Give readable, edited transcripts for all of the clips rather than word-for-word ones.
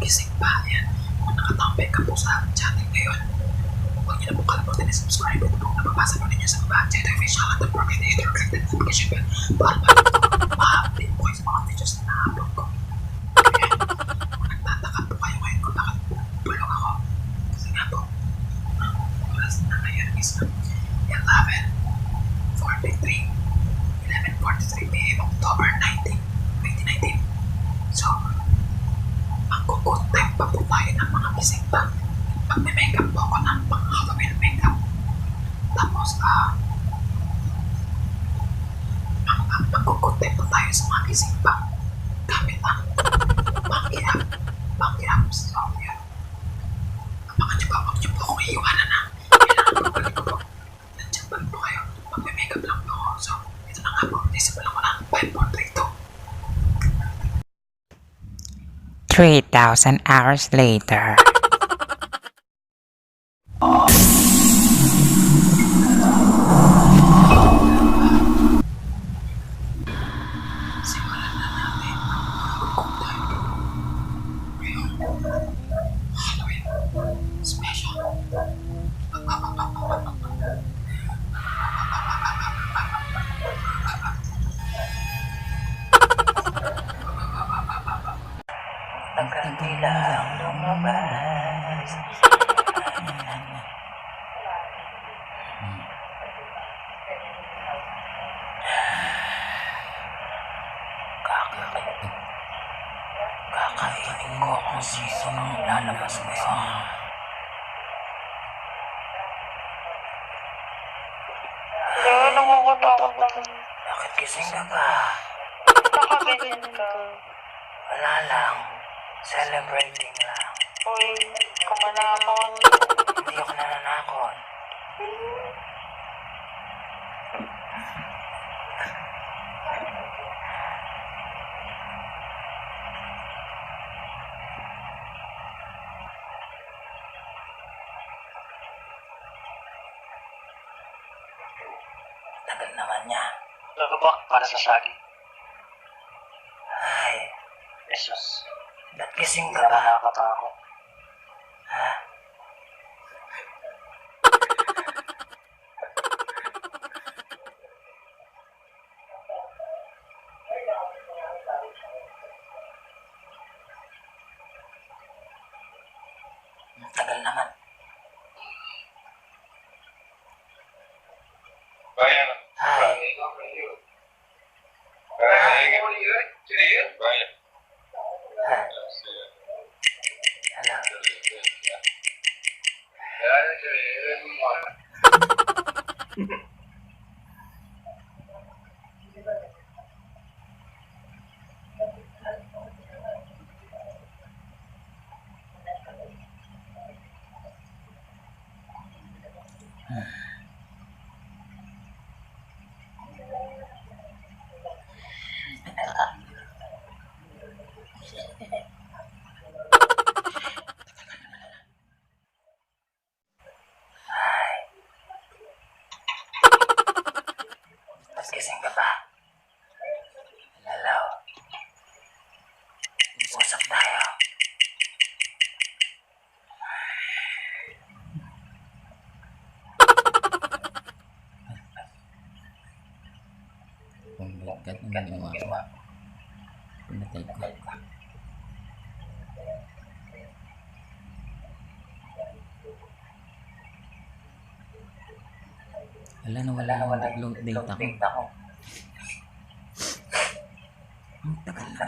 gising pa. Ayan. Kung nakatambay ka po sa channel ngayon, huwag niyo na po kalimutan i-subscribe at kung nababasa po ninyo sa baba. Check the official at don't forget to hit the notification bell para ma-update po kayo sa mga videos na na-upload ko. Ayan. Kung nagtataka po kayo ngayon kung bakit bulong ako, kasi nga po, ang oras na ngayon is 11:43 p.m. October 19, 2019. So, mag-good time pa po tayo ng mga gising pa. Mag-makeup po ako ng pang Halloween makeup. Tapos, mag-good time po tayo sa mga gising pa. Gamit ang pang-kirap. So, yun. Abangan nyo pa, huwag nyo po akong iiwanan na. Kailangan po balik ko po. Nandiyan pa rin po kayo. Mag-makeup lang po ako. So, ito na nga po. Isimulan ko ng 5, 4, 3, 2. 3,000 hours later. Simulan na natin ang mag-good time. Ngayon, Halloween special. Nagkandila ang lumabas. Kakainin ko kung sino ang lalabas ngayon. Bakit gising ka ba? Nakaganyan ka. Wala lang. Celebrating lang. Uy, kumanakon. Hindi ako nananakon. Tagal naman niya. Lagabak para sa saging. Ay, Jesus. ba't gising ka Hindi ba? nakakatakot. Ha? Ang tagal naman. Brian. Hi. Brian. Ha? Hello. Ba't gising ka ba? Hello. Usap tayo. Oh my God, ang ginawa ko. Pinatay ko. Wala na yung data ko. Ang tagal na.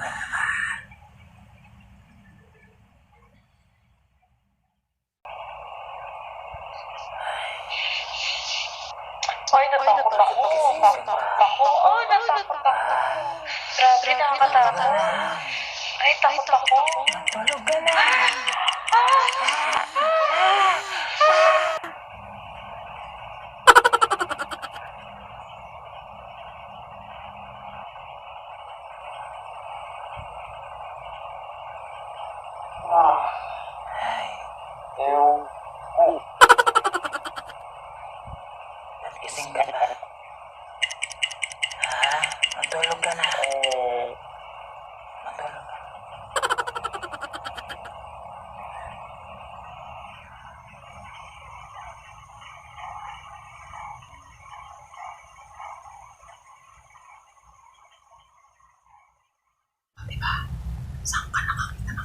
Ay, natakot ako. Ay, natakot ako. Grabe, nakakatakot. Ay, takot ako. Tulog ka na. Ay, ba't gising ka ba? Ha? Matulog ka na. Matulog ka.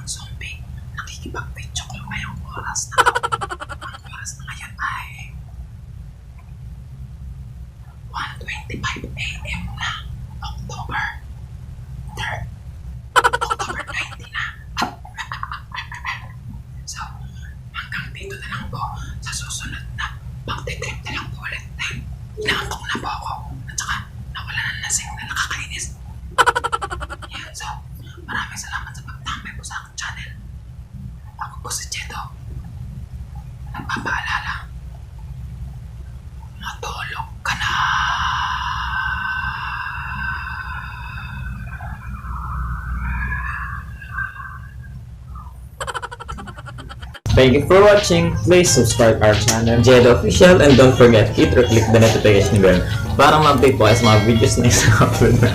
ng zombie. Nakikipag-video ko ngayong oras na to. Ang oras na ngayon ay 1:25 AM na. October 20 na. So, hanggang dito na lang po. Sa susunod na pagtitrip na lang po ulit. Dahil inaantok na po ako. At saka nawala ng lasing na nakakainis. Yan, so, maraming salamat sa pagtambay po sa aking channel. Ako po si Cheto. Nagpapaalala. Matulog ka na. Thank you for watching. Please subscribe our channel, Jedo Official, and don't forget, hit or click the notification bell para ma-update po kayo sa mga videos na isa-upload na.